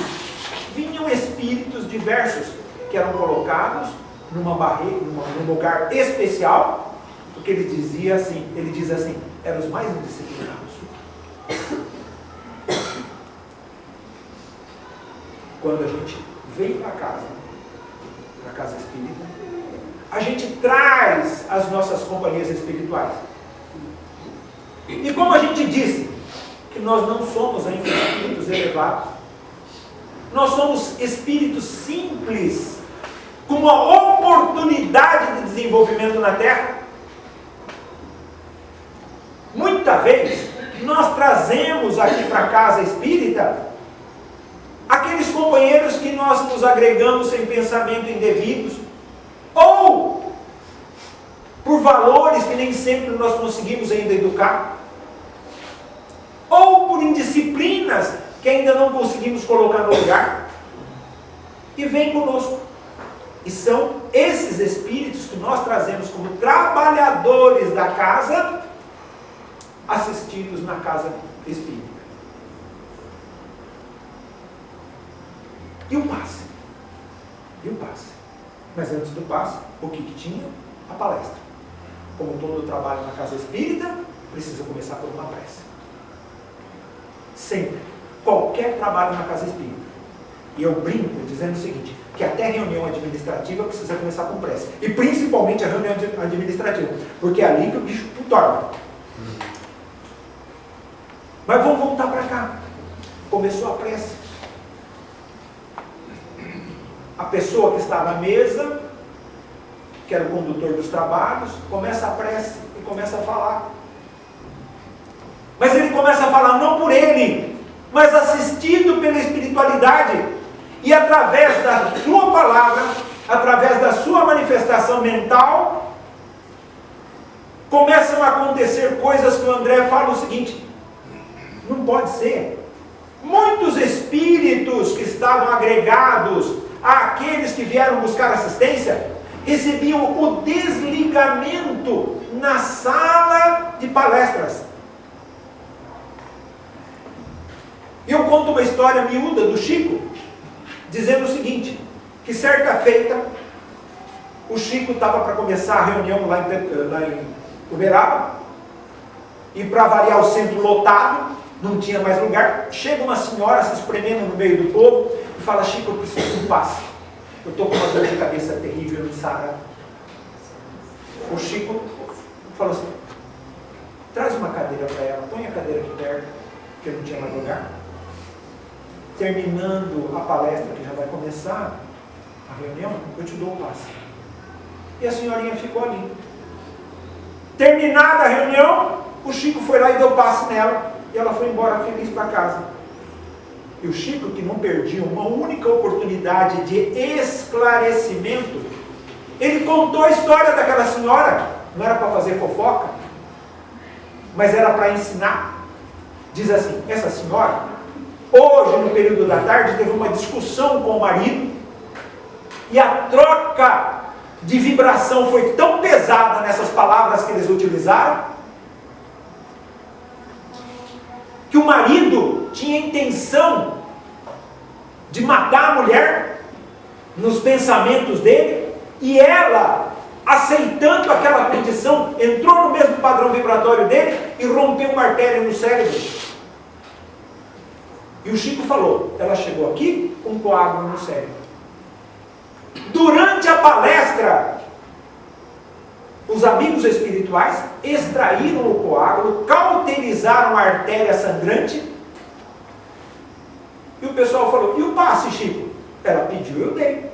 vinham espíritos diversos, que eram colocados numa barreira, num lugar especial, porque ele diz assim, eram os mais indisciplinados. Quando a gente vem para casa espírita, a gente traz as nossas companhias espirituais. E como a gente disse, que nós não somos ainda espíritos elevados, nós somos espíritos simples, com uma oportunidade de desenvolvimento na Terra. Muita vez, nós trazemos aqui para a casa espírita aqueles companheiros que nós nos agregamos sem pensamento indevidos, ou por valores que nem sempre nós conseguimos ainda educar, ou por indisciplinas que ainda não conseguimos colocar no lugar, e vem conosco. E são esses espíritos que nós trazemos como trabalhadores da casa, assistidos na casa espírita. E o passe? Mas antes do passe, o que tinha? A palestra. Como todo trabalho na casa espírita, precisa começar por uma prece. Sempre. Qualquer trabalho na casa espírita. E eu brinco dizendo o seguinte, que até reunião administrativa precisa começar com prece. E principalmente a reunião administrativa. Porque é ali que o bicho torna. Mas vamos voltar para cá. Começou a prece. a pessoa que estava à mesa, que era o condutor dos trabalhos, começa a prece e começa a falar. Mas ele começa a falar não por ele, mas assistido pela espiritualidade. E através da sua palavra, através da sua manifestação mental, começam a acontecer coisas que o André fala o seguinte: não pode ser. Muitos espíritos que estavam agregados àqueles que vieram buscar assistência, recebiam o desligamento na sala de palestras. Eu conto uma história miúda do Chico, dizendo o seguinte, que certa feita, o Chico estava para começar a reunião lá em Uberaba, e para variar o centro lotado, não tinha mais lugar, chega uma senhora se espremendo no meio do povo, e fala: Chico, eu preciso de um passe. Eu estou com uma dor de cabeça terrível no Sara. O Chico falou assim: traz uma cadeira para ela, põe a cadeira aqui perto, porque não tinha mais lugar. Terminando a palestra, que já vai começar a reunião, eu te dou o passe. E a senhorinha ficou ali. Terminada a reunião, o Chico foi lá e deu passe nela, e ela foi embora feliz para casa. E o Chico, que não perdia uma única oportunidade de esclarecimento, ele contou a história daquela senhora. Não era para fazer fofoca, mas era para ensinar. Diz assim: essa senhora, hoje no período da tarde, teve uma discussão com o marido, e a troca de vibração foi tão pesada nessas palavras que eles utilizaram, que o marido tinha intenção de matar a mulher nos pensamentos dele, e ela, aceitando aquela condição, entrou no mesmo padrão vibratório dele e rompeu uma artéria no cérebro. E o Chico falou: ela chegou aqui com um coágulo no cérebro. Durante a palestra, os amigos espirituais extraíram o coágulo, cauterizaram a artéria sangrante, e o pessoal falou: e o passe, Chico? Ela pediu, eu dei.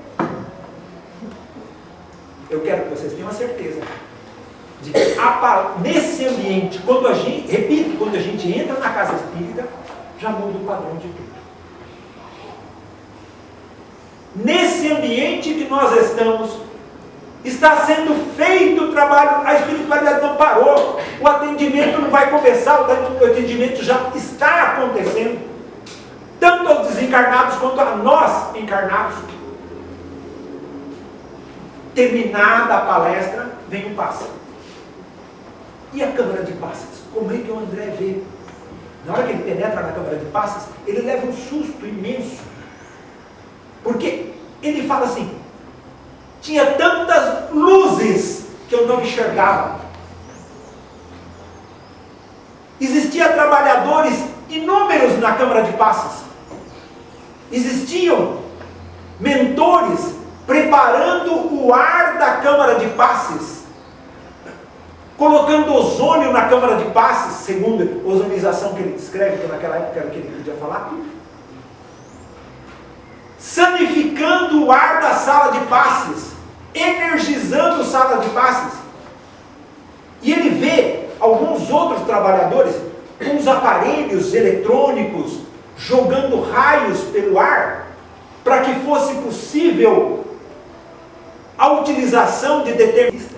Eu quero que vocês tenham a certeza de que nesse ambiente, quando a gente entra na casa espírita, já muda o padrão de tudo. Nesse ambiente que nós estamos, está sendo feito o trabalho, a espiritualidade não parou, o atendimento não vai começar, o atendimento já está acontecendo, tanto aos desencarnados quanto a nós encarnados. Terminada a palestra, vem o passe. E a câmara de passes? Como é que o André vê? Na hora que ele penetra na câmara de passes, ele leva um susto imenso. Porque ele fala assim: tinha tantas luzes que eu não enxergava. Existiam trabalhadores inúmeros na câmara de passes. Existiam mentores preparando o ar da câmara de passes, colocando ozônio na câmara de passes, segundo a ozonização que ele descreve, que naquela época era o que ele podia falar, sanificando o ar da sala de passes, energizando a sala de passes. E ele vê alguns outros trabalhadores com os aparelhos eletrônicos jogando raios pelo ar, para que fosse possível a utilização de determinados.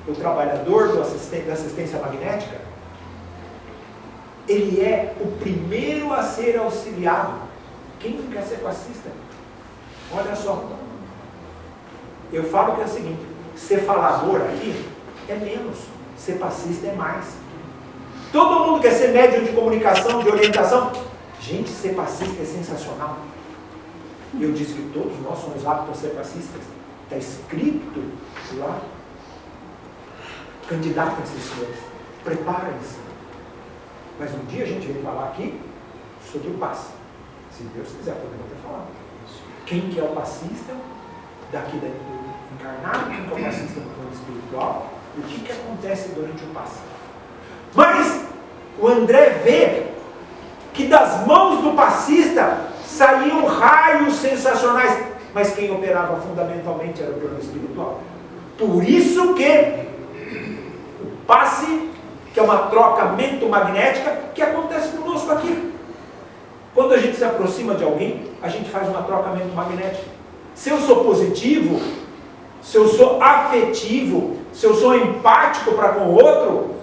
O trabalhador da assistência magnética, ele é o primeiro a ser auxiliado. Quem não quer ser passista? Olha só, eu falo que é o seguinte: ser falador aqui é menos, ser passista é mais. Todo mundo quer ser médium de comunicação, de orientação. Gente, ser passista é sensacional. E eu disse que todos nós somos aptos a ser passistas. Está escrito lá. Candidatem-se, senhores. Preparem-se. Mas um dia a gente vai falar aqui sobre o passe. Se Deus quiser, podemos até falar. Quem que é o passista daqui do encarnado, quem que é o passista do plano espiritual, e o que acontece durante o passe. Mas o André vê que das mãos do passista saíam raios sensacionais, mas quem operava fundamentalmente era o plano espiritual. Por isso que o passe, que é uma troca mentomagnética, que acontece conosco aqui. Quando a gente se aproxima de alguém, a gente faz uma troca mentomagnética. Se eu sou positivo, se eu sou afetivo, se eu sou empático para com o outro,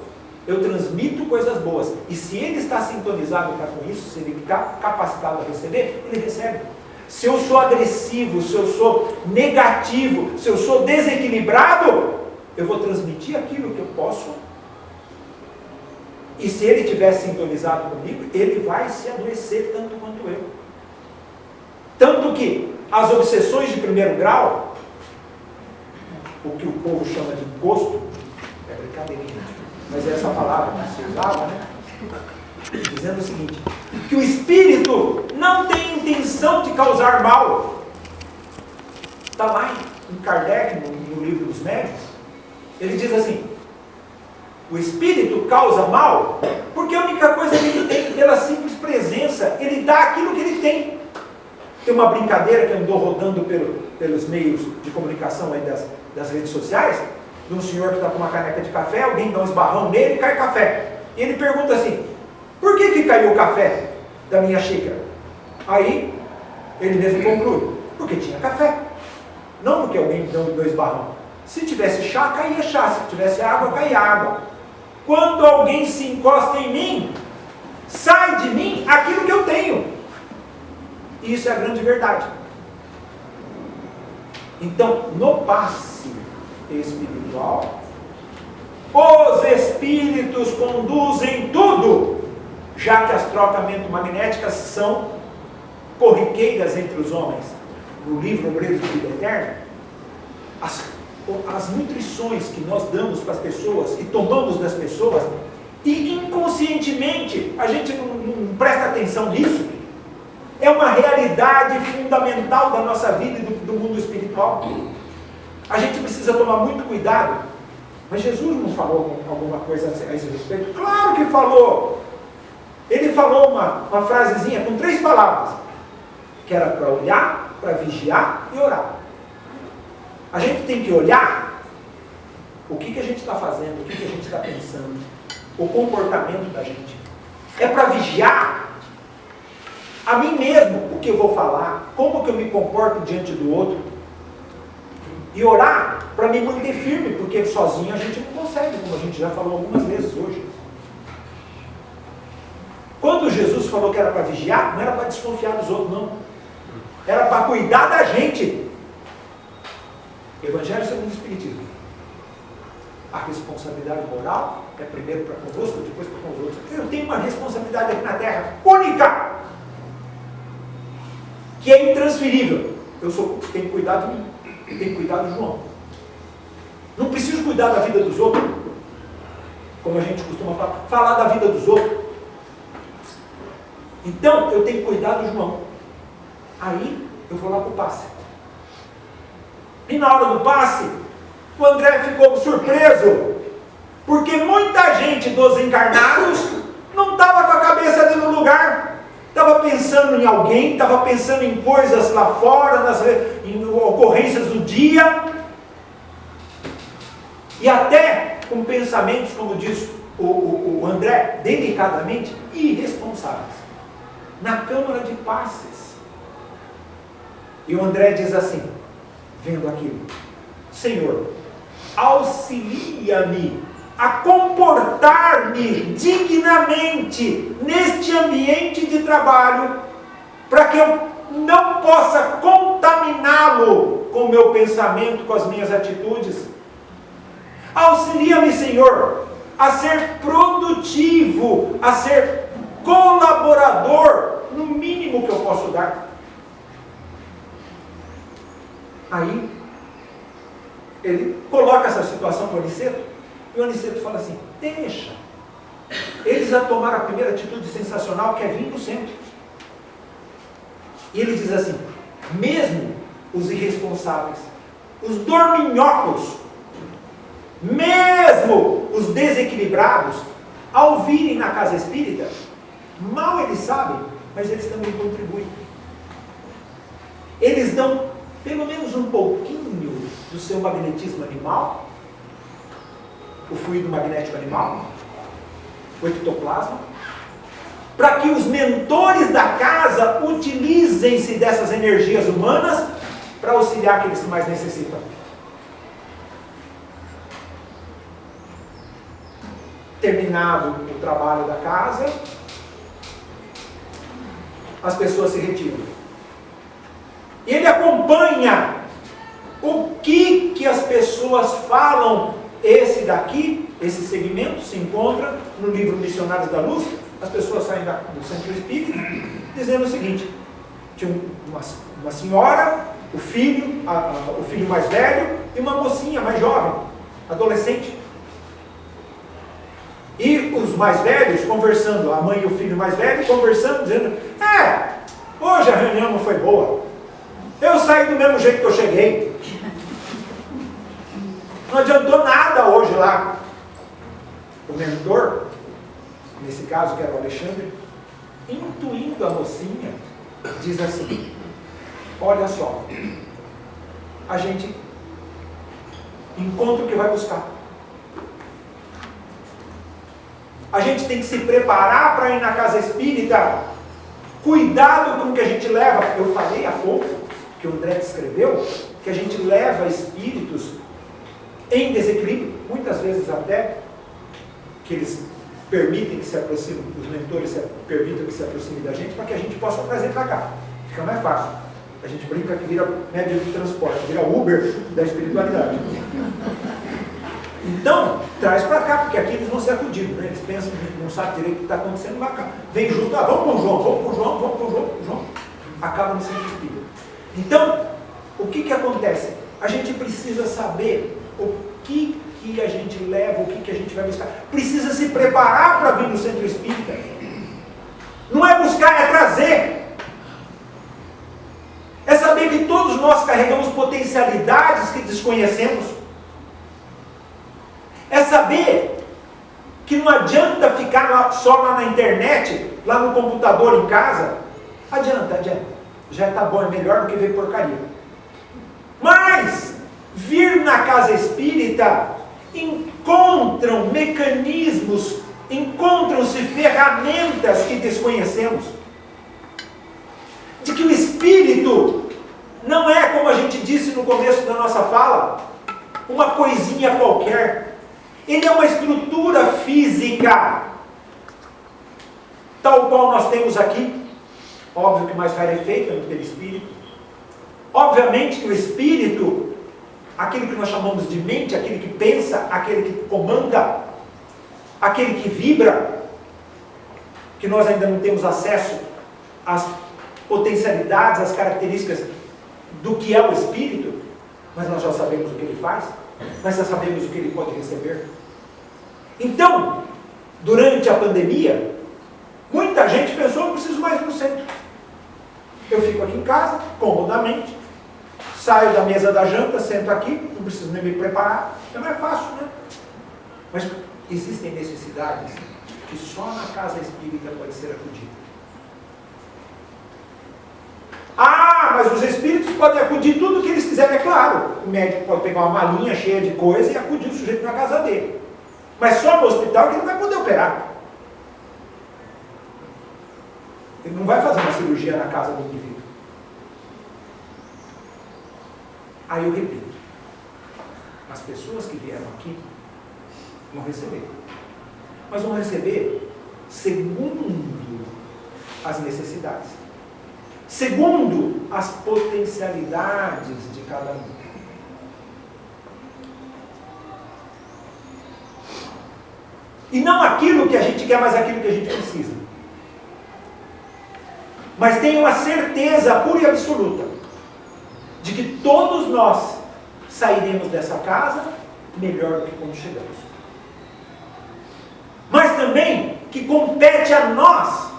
eu transmito coisas boas. E se ele está sintonizado para com isso, se ele está capacitado a receber, ele recebe. Se eu sou agressivo, se eu sou negativo, se eu sou desequilibrado, eu vou transmitir aquilo que eu posso. E se ele estiver sintonizado comigo, ele vai se adoecer tanto quanto eu. Tanto que as obsessões de primeiro grau, o que o povo chama de encosto, é brincadeirinha, mas é essa palavra que se usava, né? Dizendo o seguinte, que o espírito não tem intenção de causar mal. Está lá em Kardec, no livro dos médiuns, ele diz assim, o espírito causa mal porque a única coisa que ele tem, pela simples presença, ele dá aquilo que ele tem. Tem uma brincadeira que andou rodando pelos meios de comunicação aí das redes sociais, de um senhor que está com uma caneca de café, alguém dá um esbarrão nele e cai café. E ele pergunta assim, por que caiu o café da minha xícara? Aí, ele mesmo conclui, porque tinha café. Não porque alguém deu esbarrão. Se tivesse chá, caía chá. Se tivesse água, caía água. Quando alguém se encosta em mim, sai de mim aquilo que eu tenho. E isso é a grande verdade. Então, no passe espiritual, os espíritos conduzem tudo, já que as trocas mentomagnéticas são corriqueiras entre os homens. No livro Obreiros de Vida Eterna, as nutrições que nós damos para as pessoas e tomamos das pessoas, e inconscientemente a gente não presta atenção nisso, é uma realidade fundamental da nossa vida e do mundo espiritual. A gente precisa tomar muito cuidado. Mas Jesus não falou alguma coisa a esse respeito? Claro que falou! Ele falou uma frasezinha com 3 palavras, que era para olhar, para vigiar e orar. A gente tem que olhar o que a gente está fazendo, o que a gente está pensando, o comportamento da gente. É para vigiar a mim mesmo, o que eu vou falar, como que eu me comporto diante do outro. E orar para me manter firme, porque sozinho a gente não consegue, como a gente já falou algumas vezes hoje. Quando Jesus falou que era para vigiar, não era para desconfiar dos outros, não. Era para cuidar da gente. Evangelho segundo o Espiritismo. A responsabilidade moral é primeiro para convosco, depois para com os outros. Eu tenho uma responsabilidade aqui na Terra, única, que é intransferível. Eu tenho que cuidar de mim, eu tenho que cuidar do João. Não preciso cuidar da vida dos outros, como a gente costuma falar da vida dos outros. Então, eu tenho que cuidar do João. Aí, eu vou lá para o passe. E na hora do passe, o André ficou surpreso, porque muita gente dos encarnados não estava com a cabeça ali no lugar. Estava pensando em alguém, estava pensando em coisas lá fora, em ocorrências do dia. E até com pensamentos, como diz o André, delicadamente, irresponsáveis. Na Câmara de Passes. E o André diz assim, vendo aquilo, Senhor, auxilia-me a comportar-me dignamente neste ambiente de trabalho, para que eu não possa contaminá-lo com o meu pensamento, com as minhas atitudes. Auxilia-me, Senhor, a ser produtivo, a ser colaborador, no mínimo que eu posso dar. Aí, ele coloca essa situação para o Aniceto, e o Aniceto fala assim, deixa. Eles já tomaram a primeira atitude sensacional, que é vir no centro. E ele diz assim, mesmo os irresponsáveis, os dorminhocos, mesmo os desequilibrados, ao virem na casa espírita, mal eles sabem, mas eles também contribuem. eles dão pelo menos um pouquinho do seu magnetismo animal, o fluido magnético animal, o ectoplasma, para que os mentores da casa utilizem-se dessas energias humanas para auxiliar aqueles que mais necessitam. Terminado o trabalho da casa, as pessoas se retiram. E ele acompanha o que as pessoas falam. Esse segmento se encontra no livro Missionários da Luz. As pessoas saem do centro espírita dizendo o seguinte: tinha uma senhora, o filho mais velho e uma mocinha mais jovem, adolescente. E os mais velhos conversando, a mãe e o filho mais velho conversando, dizendo: hoje a reunião não foi boa. Eu saí do mesmo jeito que eu cheguei. Não adiantou nada hoje lá. O mentor, nesse caso que era o Alexandre, intuindo a mocinha, diz assim: olha só, a gente encontra o que vai buscar. A gente tem que se preparar para ir na casa espírita. Cuidado com o que a gente leva. Eu falei há pouco, que o André escreveu, que a gente leva espíritos em desequilíbrio, muitas vezes até que eles permitem que se aproximem, os mentores permitam que se aproximem da gente, para que a gente possa trazer para cá. Fica mais fácil. A gente brinca que vira médio de transporte, vira Uber da espiritualidade. Então, traz para cá, porque aqui eles vão ser acudidos, né? Eles pensam, não sabem direito o que está acontecendo, vai cá. Vem junto, vamos com o João, vamos com o João, vamos com o João. Acaba no centro espírita. Então, o que acontece? A gente precisa saber o que a gente leva, o que a gente vai buscar. Precisa se preparar para vir no centro espírita. Não é buscar, é trazer. É saber que todos nós carregamos potencialidades que desconhecemos. É saber que não adianta ficar só lá na internet, lá no computador em casa. Adianta. Já está bom, é melhor do que ver porcaria. Mas, vir na casa espírita, encontram mecanismos, encontram-se ferramentas que desconhecemos. De que o espírito não é, como a gente disse no começo da nossa fala, uma coisinha qualquer. Ele é uma estrutura física, tal qual nós temos aqui. Óbvio que mais rarefeita no perispírito. Obviamente que o espírito, aquele que nós chamamos de mente, aquele que pensa, aquele que comanda, aquele que vibra, que nós ainda não temos acesso às potencialidades, às características do que é o espírito, mas nós já sabemos o que ele faz, nós já sabemos o que ele pode receber. Então, durante a pandemia, muita gente pensou: não preciso mais ir no centro. Eu fico aqui em casa, comodamente, saio da mesa da janta, sento aqui, não preciso nem me preparar. É mais fácil, né? Mas existem necessidades que só na casa espírita pode ser acudida. Mas os espíritos podem acudir tudo o que eles quiserem, é claro. O médico pode pegar uma malinha cheia de coisa e acudir o sujeito na casa dele. Mas só no hospital que ele vai poder operar. Ele não vai fazer uma cirurgia na casa do indivíduo. Aí eu repito: as pessoas que vieram aqui vão receber. Mas vão receber segundo as necessidades, segundo as potencialidades de cada um. E não aquilo que a gente quer, mas aquilo que a gente precisa. Mas tenha uma certeza pura e absoluta de que todos nós sairemos dessa casa melhor do que quando chegamos. Mas também que compete a nós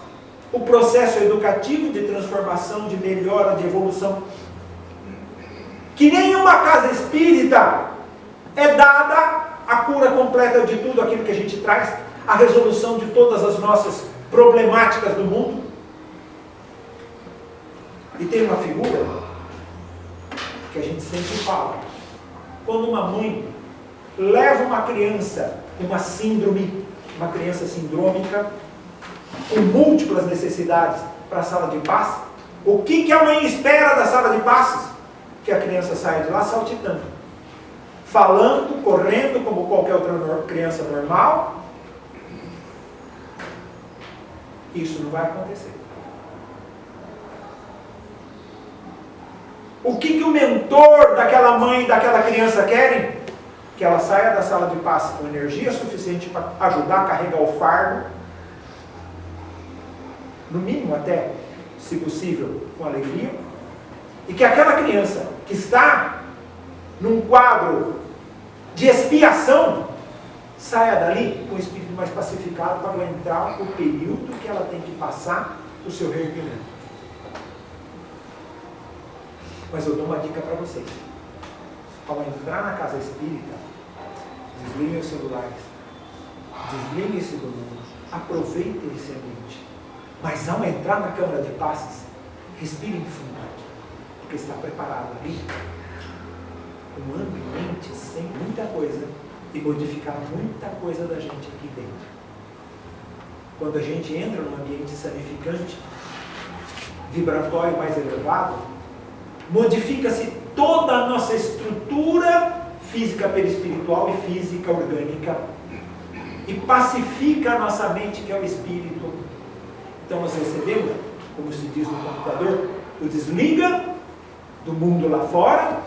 o processo educativo de transformação, de melhora, de evolução. Que nenhuma casa espírita é dada a cura completa de tudo aquilo que a gente traz, a resolução de todas as nossas problemáticas do mundo. E tem uma figura que a gente sempre fala. Quando uma mãe leva uma criança com uma síndrome, uma criança sindrômica, com múltiplas necessidades para a sala de passe, o que a mãe espera da sala de passes? Que a criança saia de lá saltitando, falando, correndo como qualquer outra criança normal. Isso não vai acontecer. O que o mentor daquela mãe e daquela criança querem? Que ela saia da sala de passe com energia suficiente para ajudar a carregar o fardo, no mínimo até, se possível, com alegria, e que aquela criança que está num quadro de expiação saia dali com o espírito mais pacificado para aguentar o período que ela tem que passar o seu reerguimento. Mas eu dou uma dica para vocês. Ao entrar na casa espírita, desliguem os celulares, desliguem esse volume, aproveitem esse ambiente. Mas ao entrar na câmara de passes, respirem fundo, porque está preparado ali um ambiente sem muita coisa e modificar muita coisa da gente aqui dentro. Quando a gente entra num ambiente sanificante, vibratório mais elevado, modifica-se toda a nossa estrutura física perispiritual e física orgânica e pacifica a nossa mente, que é o espírito. Então nós recebemos, como se diz no computador, o desliga do mundo lá fora,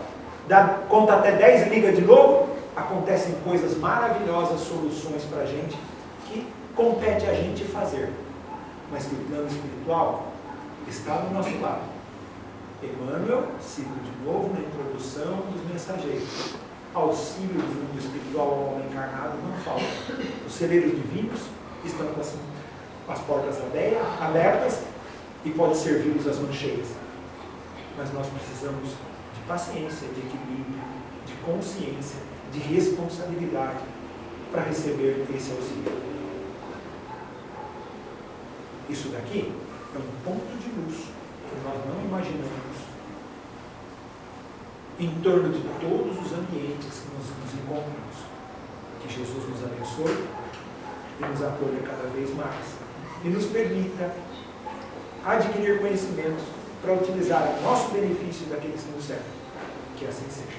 conta até 10 e liga de novo, acontecem coisas maravilhosas, soluções para a gente, que compete a gente fazer, mas que o plano espiritual está do nosso lado. Emmanuel, cito de novo na introdução dos mensageiros, auxílio do mundo espiritual ao homem encarnado não falta. Os celeiros divinos estão com as portas abertas e pode servi-los as mãos cheias. Mas nós precisamos de paciência, de equilíbrio, de consciência, de responsabilidade para receber esse auxílio. Isso daqui é um ponto de luz que nós não imaginamos em torno de todos os ambientes que nós nos encontramos. Que Jesus nos abençoe e nos acolha cada vez mais e nos permita adquirir conhecimentos para utilizar o nosso benefício daqueles que nos servem. Que assim seja.